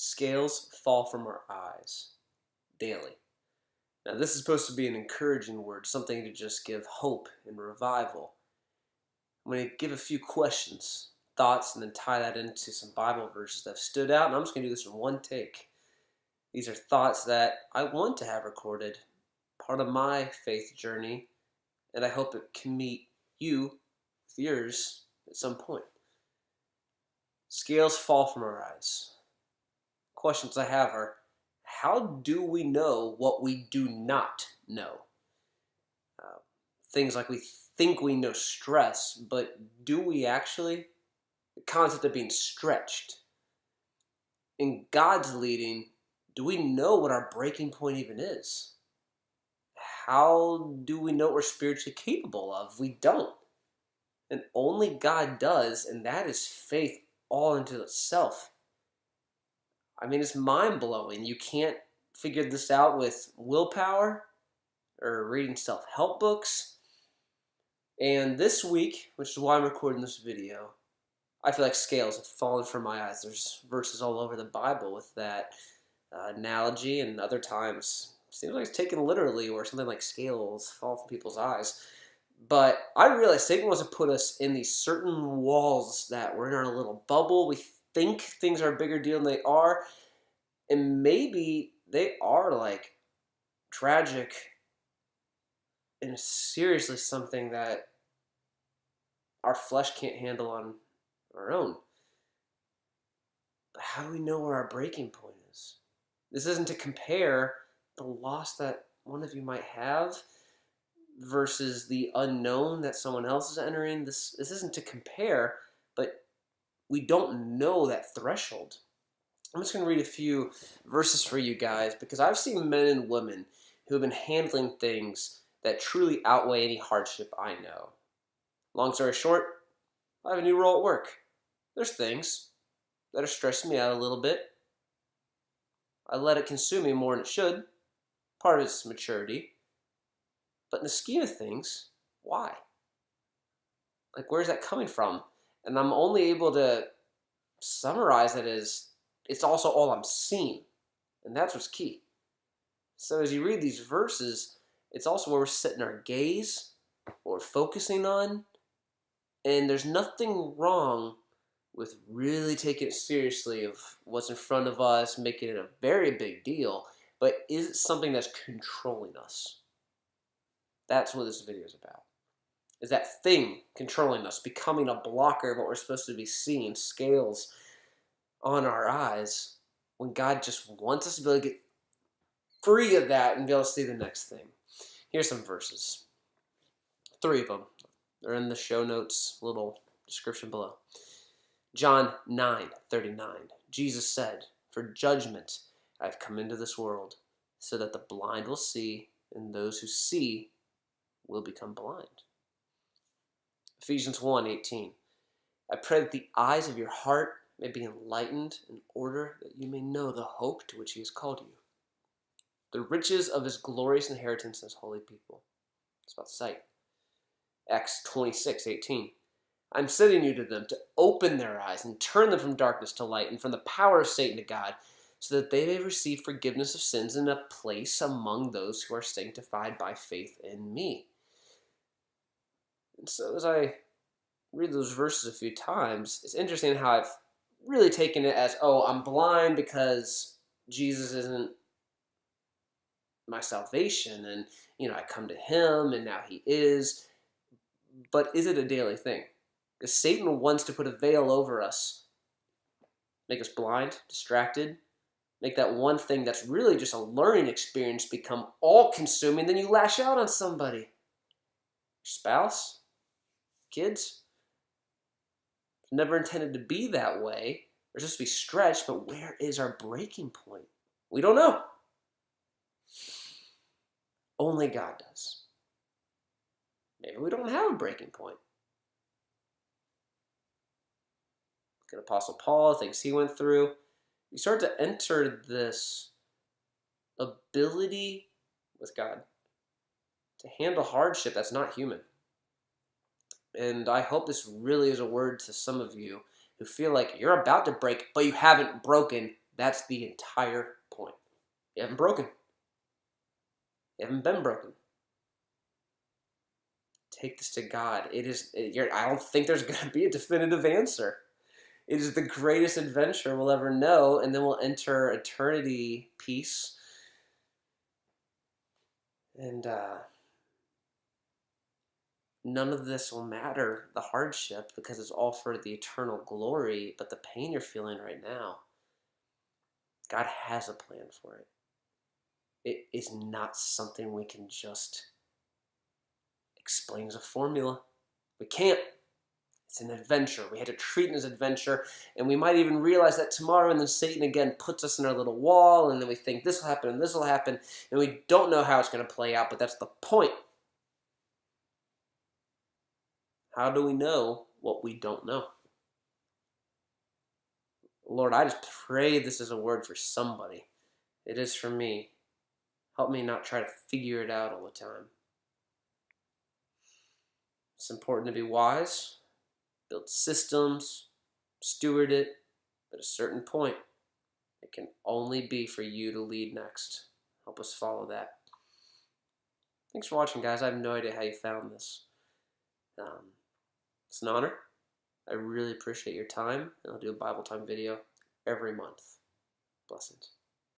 Scales fall from our eyes daily. Now, this is supposed to be an encouraging word, something to just give hope and revival. I'm going to give a few questions, thoughts, and then tie that into some Bible verses that have stood out, and I'm just going to do this in one take. These are thoughts that I want to have recorded, part of my faith journey, and I hope it can meet you with yours at some point. Scales fall from our eyes. Questions I have are, how do we know what we do not know? Things like we think we know stress, but do we actually? The concept of being stretched. In God's leading, do we know what our breaking point even is? How do we know what we're spiritually capable of? We don't. And only God does, and that is faith all into itself. I mean, it's mind-blowing. You can't figure this out with willpower or reading self-help books. And this week, which is why I'm recording this video, I feel like scales have fallen from my eyes. There's verses all over the Bible with that analogy, and other times it seems like it's taken literally, where something like scales fall from people's eyes. But I realize Satan wants to put us in these certain walls that we're in our little bubble. We think things are a bigger deal than they are. And maybe they are like tragic and seriously something that our flesh can't handle on our own. But how do we know where our breaking point is? This isn't to compare the loss that one of you might have versus the unknown that someone else is entering. This isn't to compare, but we don't know that threshold. I'm just going to read a few verses for you guys, because I've seen men and women who have been handling things that truly outweigh any hardship I know. Long story short, I have a new role at work. There's things that are stressing me out a little bit. I let it consume me more than it should. Part of it's maturity. But in the scheme of things, why? Like, where's that coming from? And I'm only able to summarize it as it's also all I'm seeing. And that's what's key. So as you read these verses, it's also where we're setting our gaze, what we're focusing on. And there's nothing wrong with really taking it seriously of what's in front of us, making it a very big deal. But is it something that's controlling us? That's what this video is about. Is that thing controlling us, becoming a blocker of what we're supposed to be seeing, scales on our eyes, when God just wants us to be able to get free of that and be able to see the next thing. Here's some verses. 3 of them. They're in the show notes, little description below. John 9:39. Jesus said, "For judgment I've come into this world, so that the blind will see, and those who see will become blind." Ephesians 1:18. I pray that the eyes of your heart may be enlightened, in order that you may know the hope to which he has called you, the riches of his glorious inheritance as holy people. It's about sight. Acts 26:18. I'm sending you to them to open their eyes and turn them from darkness to light and from the power of Satan to God, so that they may receive forgiveness of sins and a place among those who are sanctified by faith in me. And so as I read those verses a few times, it's interesting how I've really taken it as, oh, I'm blind because Jesus isn't my salvation, and I come to him and now he is. But is it a daily thing? Because Satan wants to put a veil over us, make us blind, distracted, make that one thing that's really just a learning experience become all-consuming. Then you lash out on somebody, your spouse, kids. It's never intended to be that way. We're supposed to be stretched, but where is our breaking point? We don't know. Only God does. Maybe we don't have a breaking point. Look at Apostle Paul, things he went through. You start to enter this ability with God to handle hardship that's not human. And I hope this really is a word to some of you who feel like you're about to break, but you haven't broken That's the entire point. You haven't broken. You haven't been broken. Take this to God. I don't think there's going to be a definitive answer. It is the greatest adventure we'll ever know, and then we'll enter eternity peace. And none of this will matter, the hardship, because it's all for the eternal glory. But the pain you're feeling right now, God has a plan for it. It is not something we can just explain as a formula. We can't. It's an adventure. We had to treat it as an adventure, and we might even realize that tomorrow, and then Satan again puts us in our little wall, and then we think this will happen and this will happen, and we don't know how it's going to play out, but that's the point. How do we know what we don't know? Lord, I just pray this is a word for somebody. It is for me. Help me not try to figure it out all the time. It's important to be wise, build systems, steward it, but at a certain point, it can only be for you to lead next. Help us follow that. Thanks for watching, guys. I have no idea how you found this. It's an honor. I really appreciate your time, and I'll do a Bible time video every month. Blessings.